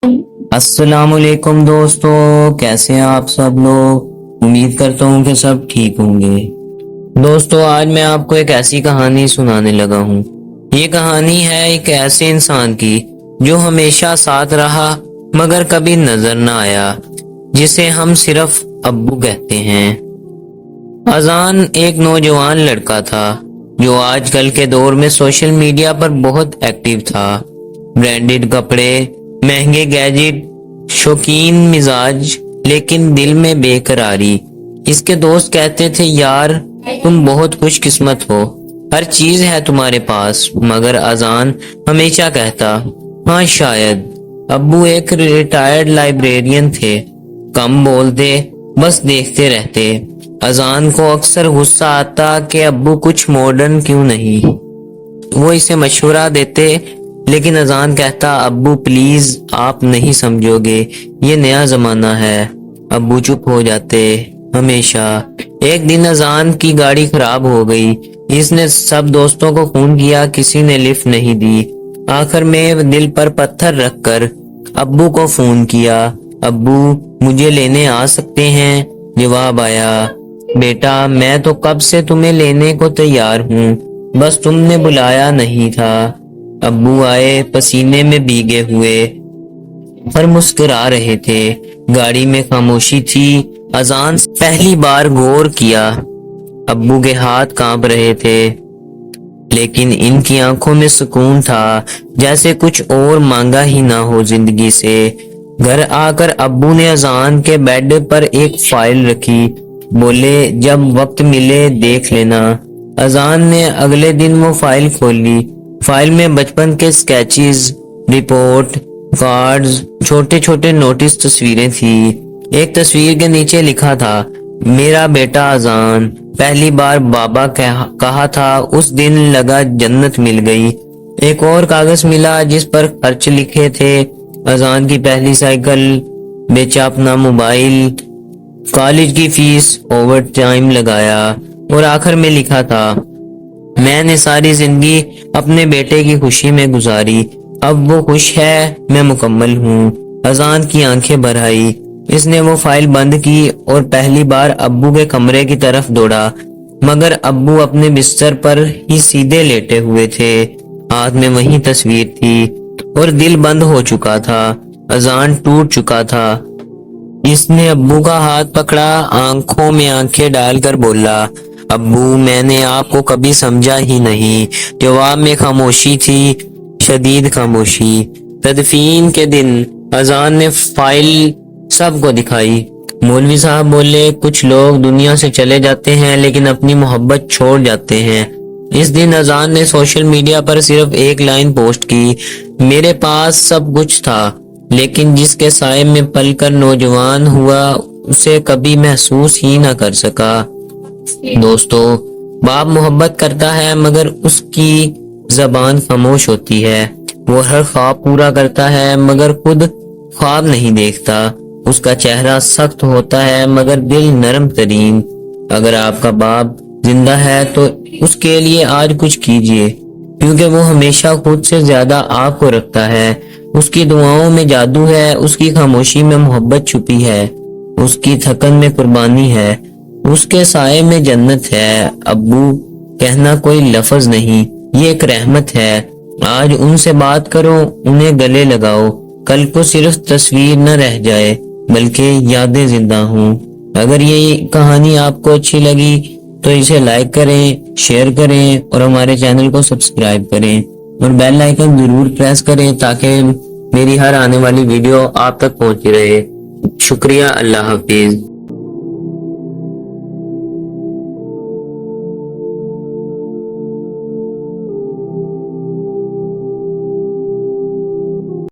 السلام علیکم دوستو، کیسے ہیں آپ سب لوگ؟ امید کرتا ہوں کہ سب ٹھیک ہوں گے۔ دوستو، آج میں آپ کو ایک ایسی کہانی سنانے لگا ہوں۔ یہ کہانی ہے ایک ایسے انسان کی جو ہمیشہ ساتھ رہا مگر کبھی نظر نہ آیا، جسے ہم صرف ابو کہتے ہیں۔ اذان ایک نوجوان لڑکا تھا جو آج کل کے دور میں سوشل میڈیا پر بہت ایکٹیو تھا۔ برانڈڈ کپڑے، مہنگے گیجٹ، شوقین مزاج، لیکن دل میں بے قراری۔ اس کے دوست کہتے تھے، یار تم بہت خوش قسمت ہو، ہر چیز ہے تمہارے پاس۔ مگر اذان ہمیشہ کہتا، ہاں شاید۔ ابو ایک ریٹائرڈ لائبریرین تھے، کم بولتے، بس دیکھتے رہتے۔ اذان کو اکثر غصہ آتا کہ ابو کچھ ماڈرن کیوں نہیں۔ وہ اسے مشورہ دیتے، لیکن اذان کہتا، ابو پلیز آپ نہیں سمجھو گے، یہ نیا زمانہ ہے۔ ابو چپ ہو جاتے، ہمیشہ۔ ایک دن اذان کی گاڑی خراب ہو گئی۔ اس نے سب دوستوں کو فون کیا، کسی نے لفٹ نہیں دی۔ آخر میں دل پر پتھر رکھ کر ابو کو فون کیا۔ ابو مجھے لینے آ سکتے ہیں؟ جواب آیا، بیٹا میں تو کب سے تمہیں لینے کو تیار ہوں، بس تم نے بلایا نہیں تھا۔ ابو آئے، پسینے میں بھیگے ہوئے، پر مسکرا رہے تھے۔ گاڑی میں خاموشی تھی۔ اذان پہلی بار غور کیا، ابو کے ہاتھ کانپ رہے تھے، لیکن ان کی آنکھوں میں سکون تھا، جیسے کچھ اور مانگا ہی نہ ہو زندگی سے۔ گھر آ کر ابو نے اذان کے بیڈ پر ایک فائل رکھی، بولے جب وقت ملے دیکھ لینا۔ اذان نے اگلے دن وہ فائل کھولی۔ فائل میں بچپن کے سکیچز، رپورٹ کارڈز، چھوٹے چھوٹے نوٹس، تصویریں تھیں۔ ایک تصویر کے نیچے لکھا تھا، میرا بیٹا اذان، پہلی بار بابا کہا تھا، اس دن لگا جنت مل گئی۔ ایک اور کاغذ ملا جس پر خرچ لکھے تھے، اذان کی پہلی سائیکل، بیچا اپنا موبائل، کالج کی فیس، اوور ٹائم لگایا، اور آخر میں لکھا تھا، میں نے ساری زندگی اپنے بیٹے کی خوشی میں گزاری، اب وہ خوش ہے، میں مکمل ہوں۔ اذان کی آنکھیں بھر آئی۔ اس نے وہ فائل بند کی اور پہلی بار ابو کے کمرے کی طرف دوڑا، مگر ابو اپنے بستر پر ہی سیدھے لیٹے ہوئے تھے۔ ہاتھ میں وہی تصویر تھی اور دل بند ہو چکا تھا۔ اذان ٹوٹ چکا تھا۔ اس نے ابو کا ہاتھ پکڑا، آنکھوں میں آنکھیں ڈال کر بولا، ابو میں نے آپ کو کبھی سمجھا ہی نہیں۔ جواب میں خاموشی تھی، شدید خاموشی۔ تدفین کے دن اذان نے فائل سب کو دکھائی۔ مولوی صاحب بولے، کچھ لوگ دنیا سے چلے جاتے ہیں لیکن اپنی محبت چھوڑ جاتے ہیں۔ اس دن اذان نے سوشل میڈیا پر صرف ایک لائن پوسٹ کی، میرے پاس سب کچھ تھا، لیکن جس کے سائے میں پل کر نوجوان ہوا اسے کبھی محسوس ہی نہ کر سکا۔ دوستو، باپ محبت کرتا ہے مگر اس کی زبان خاموش ہوتی ہے۔ وہ ہر خواب پورا کرتا ہے مگر خود خواب نہیں دیکھتا۔ اس کا چہرہ سخت ہوتا ہے مگر دل نرم ترین۔ اگر آپ کا باپ زندہ ہے تو اس کے لیے آج کچھ کیجیے، کیونکہ وہ ہمیشہ خود سے زیادہ آپ کو رکھتا ہے۔ اس کی دعاؤں میں جادو ہے، اس کی خاموشی میں محبت چھپی ہے، اس کی تھکن میں قربانی ہے، اس کے سائے میں جنت ہے۔ ابو کہنا کوئی لفظ نہیں، یہ ایک رحمت ہے۔ آج ان سے بات کرو، انہیں گلے لگاؤ، کل کو صرف تصویر نہ رہ جائے بلکہ یادیں زندہ ہوں۔ اگر یہ کہانی آپ کو اچھی لگی تو اسے لائک کریں، شیئر کریں اور ہمارے چینل کو سبسکرائب کریں اور بیل آئیکن ضرور پریس کریں تاکہ میری ہر آنے والی ویڈیو آپ تک پہنچتی رہے۔ شکریہ، اللہ حافظ۔